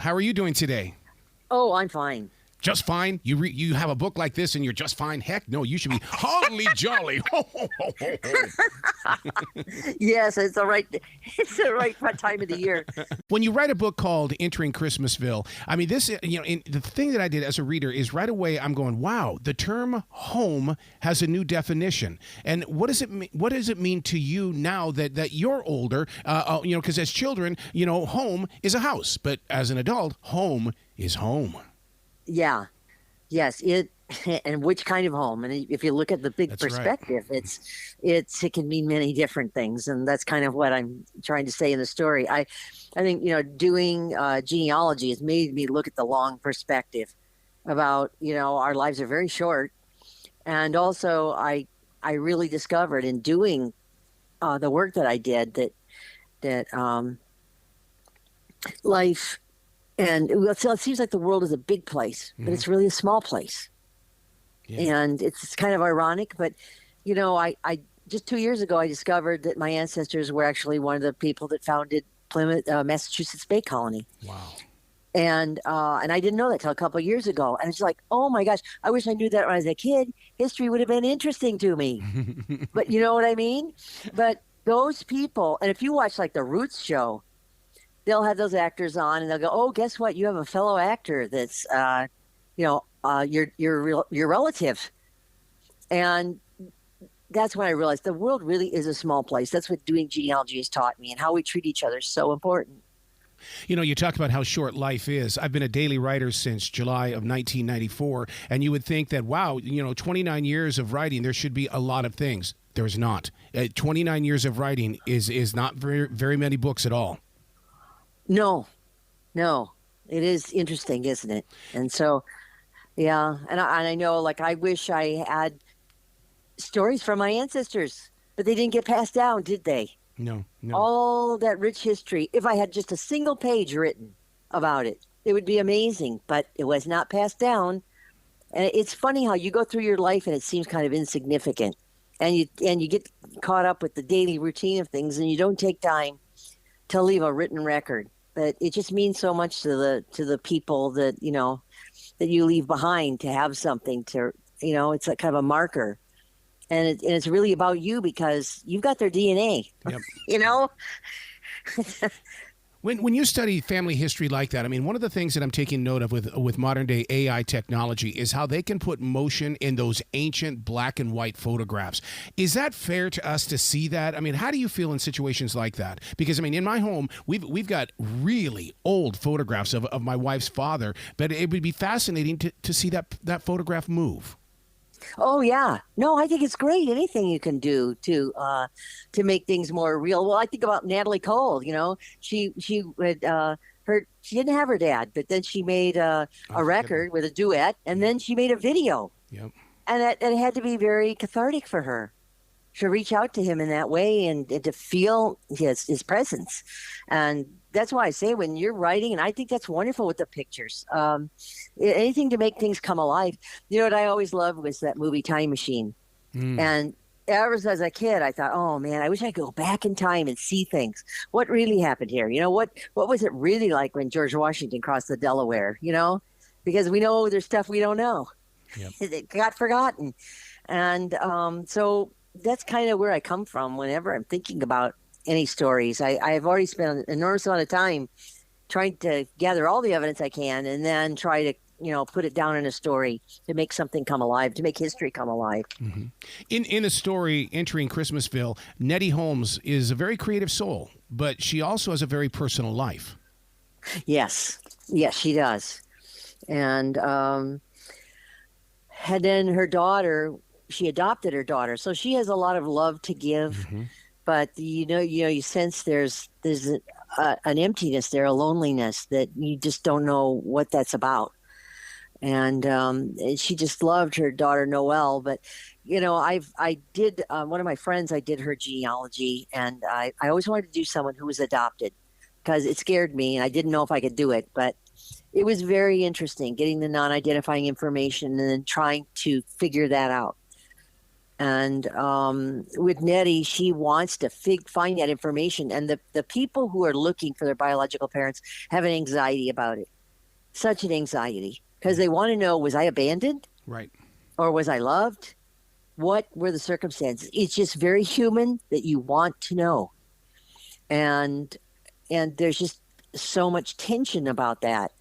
How are you doing today? Oh, I'm fine. Just fine? You have a book like this and you're just fine? Heck no, you should be holly jolly. Ho, ho, ho, ho, ho. Yes, it's the right. It's the right time of the year. When you write a book called Entering Christmasville, I mean, this, the thing that I did as a reader is right away I'm going, wow, the term home has a new definition. And what does it mean to you now that you're older? Because as children, home is a house, but as an adult, home is home. Yeah. Yes. And which kind of home? And if you look at the big That's perspective, right. it can mean many different things, and that's kind of what I'm trying to say in the story. I think doing genealogy has made me look at the long perspective about our lives are very short, and also I really discovered in doing the work that I did that life. And it seems like the world is a big place, but it's really a small place. Yeah. And it's kind of ironic, but I just 2 years ago I discovered that my ancestors were actually one of the people that founded Plymouth, Massachusetts Bay Colony. Wow. And I didn't know that till a couple of years ago. And it's like, oh my gosh, I wish I knew that when I was a kid. History would have been interesting to me. But you know what I mean? But those people, and if you watch like the Roots show, they'll have those actors on and they'll go, oh, guess what? You have a fellow actor that's, your relative. And that's when I realized the world really is a small place. That's what doing genealogy has taught me, and how we treat each other is so important. You talk about how short life is. I've been a daily writer since July of 1994, and you would think that, wow, 29 years of writing, there should be a lot of things. There's not. 29 years of writing is not very, very many books at all. No, it is interesting, isn't it? And so, yeah, and I know, like, I wish I had stories from my ancestors, but they didn't get passed down, did they? No. All that rich history. If I had just a single page written about it, it would be amazing, but it was not passed down. And it's funny how you go through your life and it seems kind of insignificant, and you get caught up with the daily routine of things, and you don't take time to leave a written record. But it just means so much to the people that that you leave behind, to have something to it's like kind of a marker, and it's really about you because you've got their DNA. Yep. When you study family history like that, I mean, one of the things that I'm taking note of with modern day AI technology is how they can put motion in those ancient black and white photographs. Is that fair to us to see that? I mean, how do you feel in situations like that? Because I mean, in my home, we've got really old photographs of my wife's father, but it would be fascinating to see that photograph move. Oh yeah, no, I think it's great. Anything you can do to make things more real. Well, I think about Natalie Cole. She would she didn't have her dad, but then she made a record with a duet, and then she made a video. Yep. And it had to be very cathartic for her to reach out to him in that way, and to feel his presence. And that's why I say, when you're writing, and I think that's wonderful with the pictures, anything to make things come alive. What I always loved was that movie Time Machine. And ever as a kid, I thought, oh man, I wish I could go back in time and see things. What really happened here? What was it really like when George Washington crossed the Delaware? Because we know there's stuff we don't know. Yep. It got forgotten. And so that's kind of where I come from whenever I'm thinking about any stories. I've already spent an enormous amount of time trying to gather all the evidence I can, and then try to put it down in a story to make something come alive, to make history come alive. Mm-hmm. In a story, Entering Christmasville, Nettie Holmes is a very creative soul, but she also has a very personal life. Yes, she does. And then her daughter, she adopted her daughter, so she has a lot of love to give. Mm-hmm. But you sense there's an emptiness there, a loneliness that you just don't know what that's about. And she just loved her daughter Noel. But I did one of my friends. I did her genealogy, and I always wanted to do someone who was adopted, because it scared me, and I didn't know if I could do it. But it was very interesting getting the non-identifying information and then trying to figure that out. And with Nettie, she wants to find that information. And the people who are looking for their biological parents have an anxiety about it, such an anxiety, because they want to know, was I abandoned? Right. Or was I loved? What were the circumstances? It's just very human that you want to know. And there's just so much tension about that.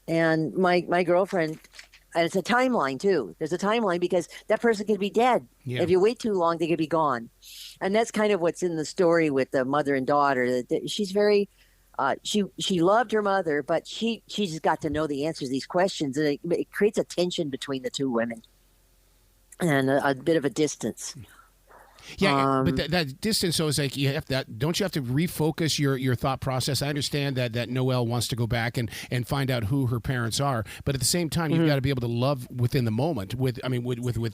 And my girlfriend, and it's a timeline too. There's a timeline because that person could be dead. Yeah. If you wait too long, they could be gone. And that's kind of what's in the story with the mother and daughter. That she's very, she loved her mother, but she just got to know the answers to these questions, and it creates a tension between the two women, and a bit of a distance. Yeah, but that distance, so is like you have that. Don't you have to refocus your thought process? I understand that Noel wants to go back and find out who her parents are, but at the same time, you've got to be able to love within the moment with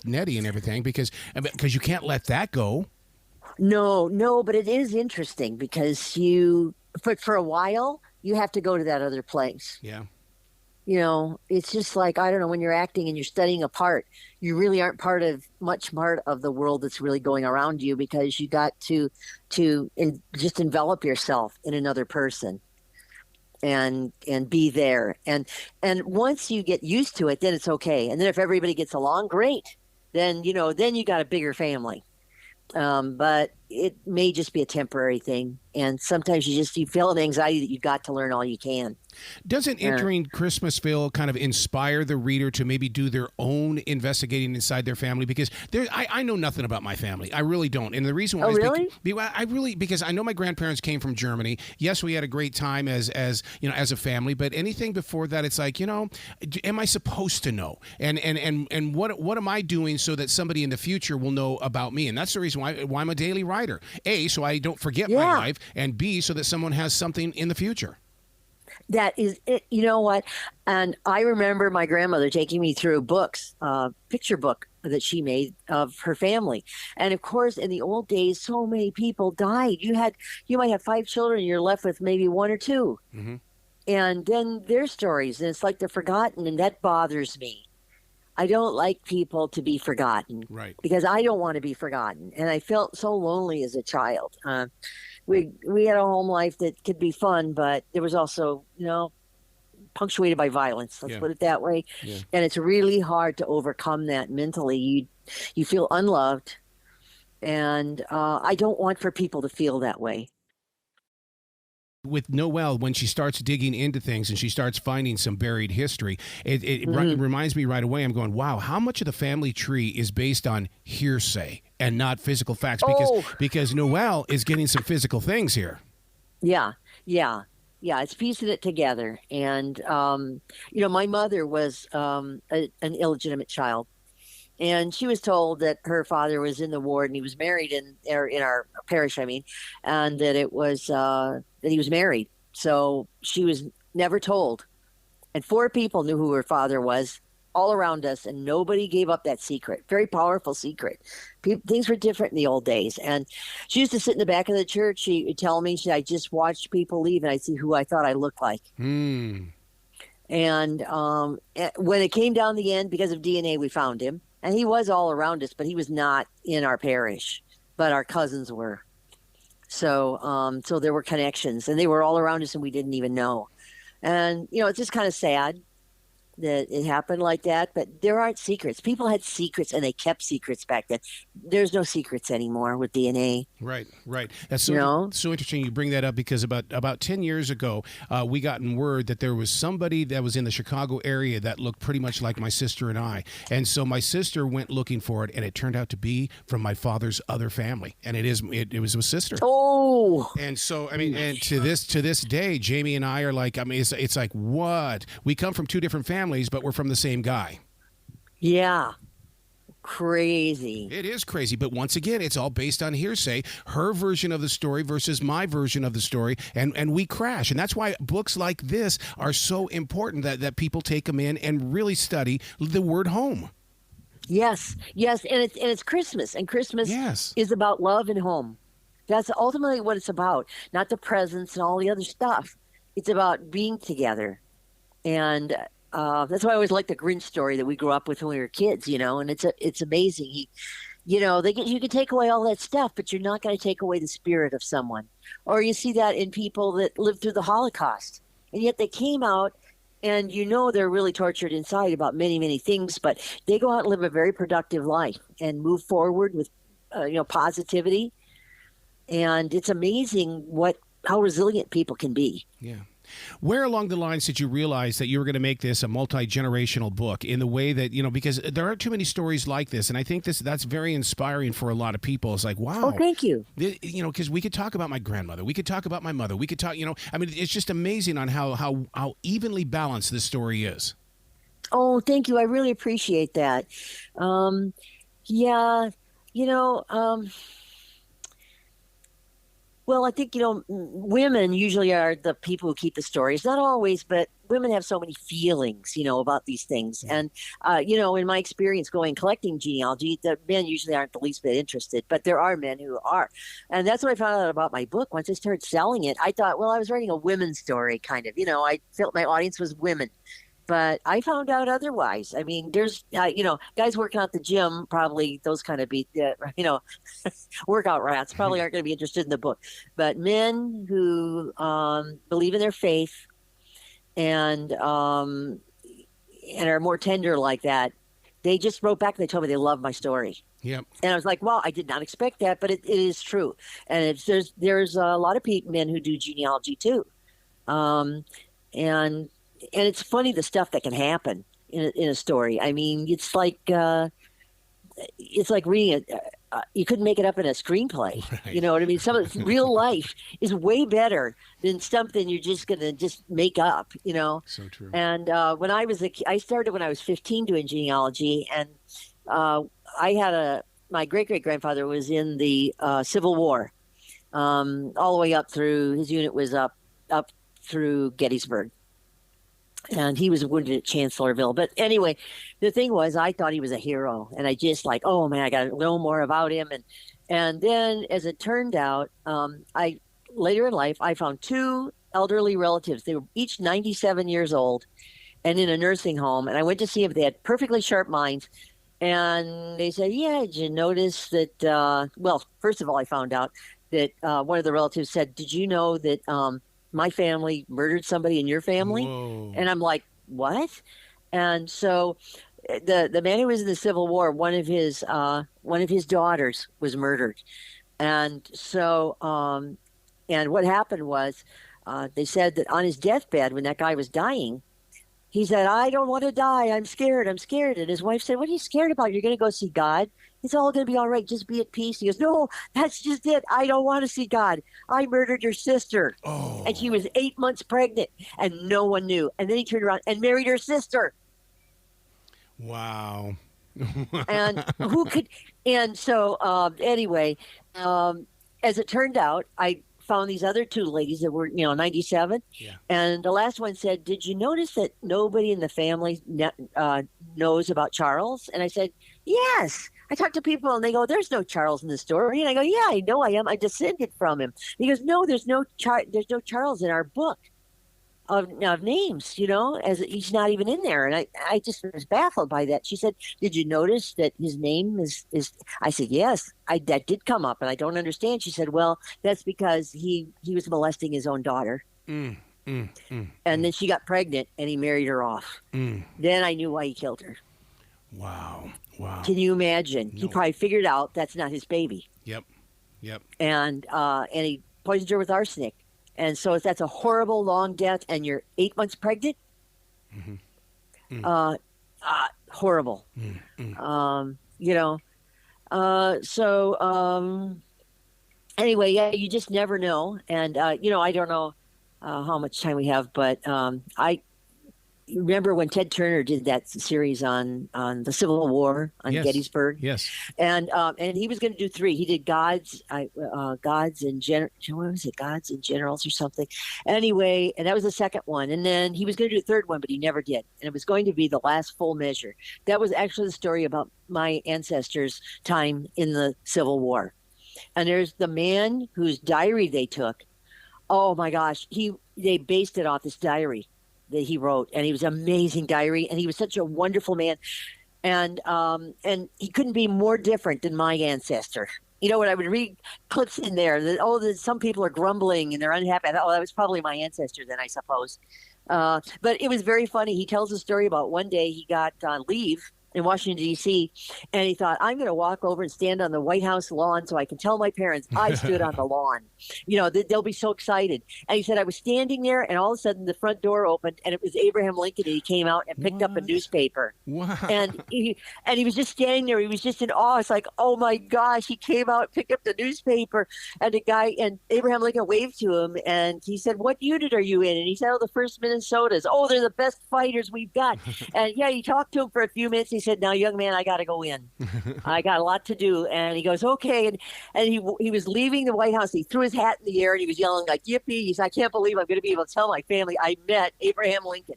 Nettie and everything, because you can't let that go. No, but it is interesting because for a while you have to go to that other place. Yeah. You know, it's just like, I don't know, when you're acting and you're studying a part, you really aren't much part of the world that's really going around you, because you got to just envelop yourself in another person and be there. And once you get used to it, then it's okay. And then if everybody gets along, great. Then you got a bigger family. But it may just be a temporary thing. And sometimes you feel an anxiety that you've got to learn all you can. Doesn't entering Christmasville kind of inspire the reader to maybe do their own investigating inside their family? Because I know nothing about my family. I really don't. And the reason why because I know my grandparents came from Germany. Yes, we had a great time as a family, but anything before that, it's like, am I supposed to know? And what am I doing so that somebody in the future will know about me? And that's the reason why I'm a daily writer. A, so I don't forget my life, and B, so that someone has something in the future. That is it. You know what? And I remember my grandmother taking me through books, picture book that she made of her family. And of course, in the old days, so many people died. You might have 5 children, and you're left with maybe 1 or 2. Mm-hmm. And then their stories, and it's like they're forgotten, and that bothers me. I don't like people to be forgotten, right? Because I don't want to be forgotten, and I felt so lonely as a child. We had a home life that could be fun, but there was also, punctuated by violence. Let's put it that way. Yeah. And it's really hard to overcome that mentally. You feel unloved, and I don't want for people to feel that way. With Noel, when she starts digging into things and she starts finding some buried history, it reminds me right away. I'm going, wow, how much of the family tree is based on hearsay and not physical facts? Because Noel is getting some physical things here. Yeah. It's piecing it together. And, my mother was an illegitimate child. And she was told that her father was in the ward and he was married in our parish, and that it was that he was married. So she was never told. And 4 people knew who her father was all around us, and nobody gave up that secret. Very powerful secret. Things were different in the old days. And she used to sit in the back of the church. She would tell me, I just watched people leave and I see who I thought I looked like. And when it came down the end, because of DNA, we found him. And he was all around us, but he was not in our parish, but our cousins were. So there were connections, and they were all around us, and we didn't even know. And, it's just kind of sad that it happened like that, but there aren't secrets. People had secrets, and they kept secrets back then. There's no secrets anymore with DNA. Right. That's so interesting you bring that up, because about 10 years ago, we gotten word that there was somebody that was in the Chicago area that looked pretty much like my sister and I. And so my sister went looking for it, and it turned out to be from my father's other family. And it was a sister. Oh. And so, and to this day, Jamie and I are like, it's like, what? We come from 2 different families, but we're from the same guy. Yeah. Crazy. It is crazy, but once again, it's all based on hearsay, her version of the story versus my version of the story, and we crash. And that's why books like this are so important, that people take them in and really study the word home. Yes, and it's Christmas, and Christmas is about love and home. That's ultimately what it's about, not the presents and all the other stuff. It's about being together. And that's why I always like the Grinch story that we grew up with when we were kids, and it's amazing. you can take away all that stuff, but you're not going to take away the spirit of someone. Or you see that in people that lived through the Holocaust, and yet they came out, and they're really tortured inside about many, many things, but they go out and live a very productive life and move forward with, positivity. And it's amazing how resilient people can be. Yeah. Where along the lines did you realize that you were going to make this a multi-generational book in the way that, because there aren't too many stories like this. And I think that's very inspiring for a lot of people. It's like, wow. Oh, thank you. Because we could talk about my grandmother. We could talk about my mother. We could talk, it's just amazing on how evenly balanced this story is. Oh, thank you. I really appreciate that. Yeah, well, I think, women usually are the people who keep the stories. Not always, but women have so many feelings, about these things. And, in my experience collecting genealogy, the men usually aren't the least bit interested, but there are men who are. And that's what I found out about my book. Once I started selling it, I thought, well, I was writing a women's story, kind of. I felt my audience was women. But I found out otherwise. I mean, there's, guys working out at the gym, probably those kind of workout rats probably aren't going to be interested in the book. But men who believe in their faith and are more tender like that, they just wrote back and they told me they love my story. Yep. And I was like, well, I did not expect that, but it is true. And there's a lot of men who do genealogy too. And it's funny the stuff that can happen in a story. I mean, it's like reading it. You couldn't make it up in a screenplay. Right. You know what I mean? Some of real life is way better than something you're just going to just make up. So true. And when I started when I was 15 doing genealogy, and my great great grandfather was in the Civil War, all the way up through his unit was up through Gettysburg. And he was wounded at Chancellorsville. But anyway, the thing was, I thought he was a hero. And I just oh, man, I got to know more about him. And then, as it turned out, later in life, I found two elderly relatives. They were each 97 years old and in a nursing home. And I went to see if they had perfectly sharp minds. And they said, yeah, did you notice that? Well, first of all, I found out that one of the relatives said, did you know that my family murdered somebody in your family? Whoa. And I'm like, what? And so the man who was in the Civil War, one of his daughters was murdered. And so and what happened was they said that on his deathbed, when that guy was dying, he said, I don't want to die. I'm scared. I'm scared. And his wife said, what are you scared about? You're going to go see God. It's all going to be all right. Just be at peace. He goes, no, that's just it. I don't want to see God. I murdered your sister. Oh. And she was 8 months pregnant and no one knew. And then he turned around and married her sister. Wow. And so anyway, as it turned out, I found these other two ladies that were, 97. Yeah. And the last one said, did you notice that nobody in the family knows about Charles? And I said, yes. I talk to people and they go, there's no Charles in the story. And I go, yeah, I know I am. I descended from him. And he goes, no, there's no Charles in our book of names, as he's not even in there. And I just was baffled by that. She said, did you notice that his name is I said, yes, that did come up and I don't understand. She said, well, that's because he was molesting his own daughter. And then she got pregnant and he married her off. Then I knew why he killed her. Wow. Can you imagine? No. He probably figured out that's not his baby. Yep. And he poisoned her with arsenic. And so if that's a horrible long death and you're 8 months pregnant, horrible. Anyway, yeah, you just never know. And, I don't know how much time we have, but I remember when Ted Turner did that series on the Civil War on Gettysburg. Yes. And he was going to do 3. He did Gods and Gods and Generals or something. Anyway, and that was the second one. And then he was going to do a third one, but he never did. And it was going to be the last full measure. That was actually the story about my ancestors' time in the Civil War. And there's the man whose diary they took. Oh my gosh, they based it off this diary that he wrote, and he was an amazing diary, and he was such a wonderful man. and he couldn't be more different than my ancestor. You know, when I would read clips in there that, some people are grumbling and they're unhappy. I thought, that was probably my ancestor then, I suppose. But it was very funny. He tells a story about one day he got leave in Washington, D.C., and he thought, I'm going to walk over and stand on the White House lawn so I can tell my parents I stood on the lawn. You know, they'll be so excited. And he said, I was standing there, and all of a sudden the front door opened, and it was Abraham Lincoln, and he came out and picked up a newspaper. Wow. And he was just standing there. He was just in awe. It's like, oh, my gosh, he came out, picked up the newspaper, and Abraham Lincoln waved to him, and he said, what unit are you in? And he said, oh, the 1st Minnesotas. Oh, they're the best fighters we've got. And, yeah, he talked to him for a few minutes. He said, now, young man, I got to go in. I got a lot to do. And he goes, okay. And he was leaving the White House. He threw his hat in the air and he was yelling like, yippee. He said, I can't believe I'm going to be able to tell my family I met Abraham Lincoln.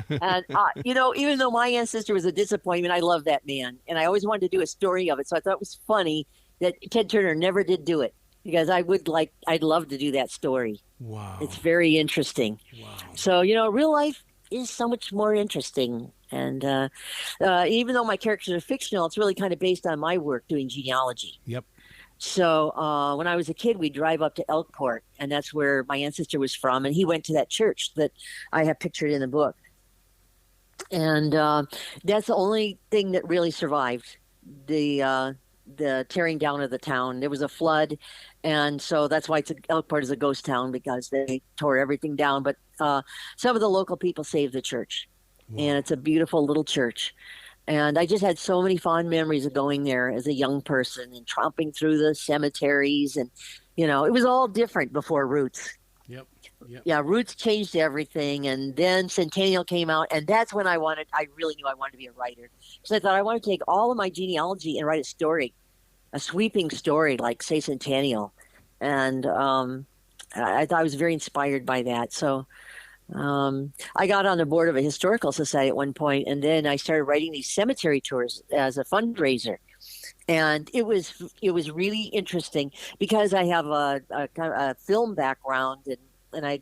And, you know, even though my ancestor was a disappointment, I love that man. And I always wanted to do a story of it. So I thought it was funny that Ted Turner never did do it, because I'd love to do that story. Wow. It's very interesting. Wow. So, you know, real life is so much more interesting. And even though my characters are fictional, it's really kind of based on my work doing genealogy. Yep. So when I was a kid, we'd drive up to Elkport, and that's where my ancestor was from. And he went to that church that I have pictured in the book. And that's the only thing that really survived the tearing down of the town. There was a flood, and so that's why Elkport is a ghost town, because they tore everything down. But some of the local people saved the church. Wow. And it's a beautiful little church. And I just had so many fond memories of going there as a young person and tromping through the cemeteries. And, you know, it was all different before Roots. Yep. Yeah, Roots changed everything. And then Centennial came out. And that's when I really knew I wanted to be a writer. So I thought I want to take all of my genealogy and write a story, a sweeping story like, say, Centennial. And I thought I was very inspired by that. So I got on the board of a historical society at one point, and then I started writing these cemetery tours as a fundraiser. And it was really interesting because I have a kind of a film background, and I've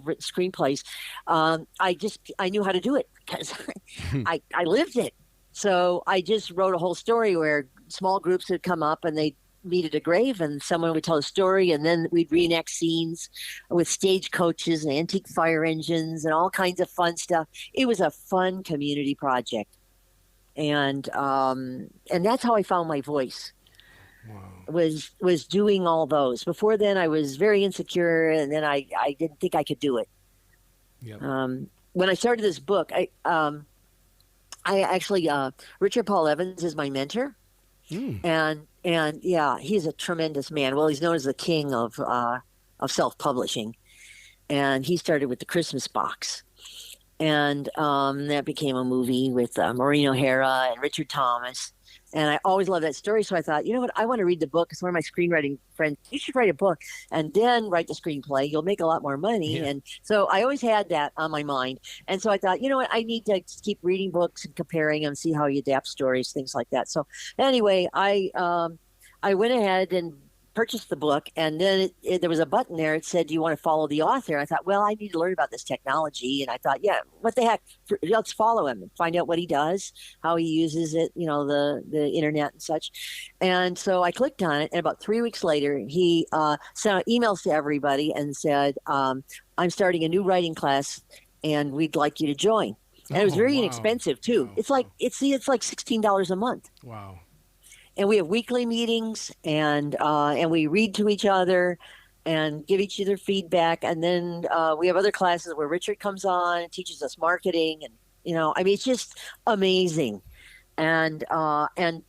written screenplays. I knew how to do it because I lived it. So I just wrote a whole story where small groups would come up and they meet at a grave, and someone would tell a story, and then we'd reenact scenes with stagecoaches and antique fire engines and all kinds of fun stuff. It was a fun community project, and that's how I found my voice. Wow. Was doing all those. Before then, I was very insecure, and then I didn't think I could do it. Yep. When I started this book, I actually Richard Paul Evans is my mentor. And yeah, he's a tremendous man. Well, he's known as the king of self-publishing, and he started with the Christmas box, and that became a movie with Maureen O'Hara and Richard Thomas. And I always loved that story. So I thought, you know what? I want to read the book. Because one of my screenwriting friends, you should write a book and then write the screenplay. You'll make a lot more money. Yeah. And so I always had that on my mind. And so I thought, you know what? I need to keep reading books and comparing them, see how you adapt stories, things like that. So anyway, I went ahead and purchased the book, and then there was a button there. It said, do you want to follow the author? I thought, well, I need to learn about this technology. And I thought, yeah, what the heck? Let's follow him and find out what he does, how he uses it, the internet and such. And so I clicked on it, and about 3 weeks later, he sent out emails to everybody and said, I'm starting a new writing class, and we'd like you to join. And it was very inexpensive, too. Wow. It's like $16 a month. Wow. And we have weekly meetings, and we read to each other and give each other feedback. And then we have other classes where Richard comes on and teaches us marketing. And, it's just amazing. And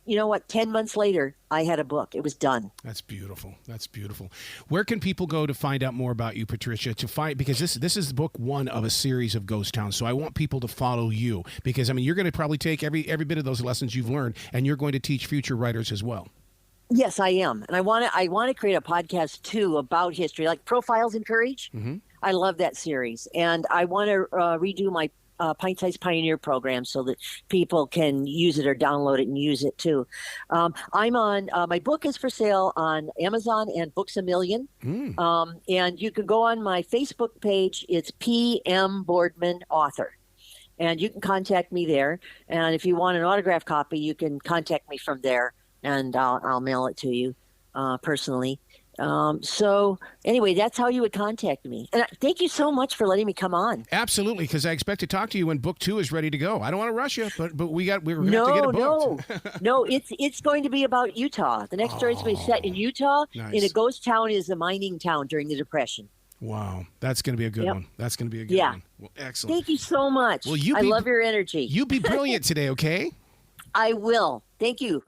you know what? 10 months later, I had a book. It was done. That's beautiful. That's beautiful. Where can people go to find out more about you, Patricia? Because this is book one of a series of ghost towns. So I want people to follow you because you're going to probably take every bit of those lessons you've learned, and you're going to teach future writers as well. Yes, I am, and I want to create a podcast too about history, like Profiles in Courage. Mm-hmm. I love that series, and I want to redo my Pint-Sized Pioneer program so that people can use it or download it and use it too. I'm on my book is for sale on Amazon and Books A Million. And you can go on my Facebook page. It's PM Boardman Author. and you can contact me there. And if you want an autograph copy, you can contact me from there, and I'll mail it to you personally. So anyway, that's how you would contact me. And thank you so much for letting me come on. Absolutely, because I expect to talk to you when book 2 is ready to go. I don't want to rush you, but we're going to have to get it booked. No, it's going to be about Utah. The next story is going to be set in Utah, nice. in a ghost town is a mining town during the Depression. Wow, that's going to be a good one. That's going to be a good one. Well, excellent. Thank you so much. Well, I love your energy. You be brilliant today, okay? I will. Thank you.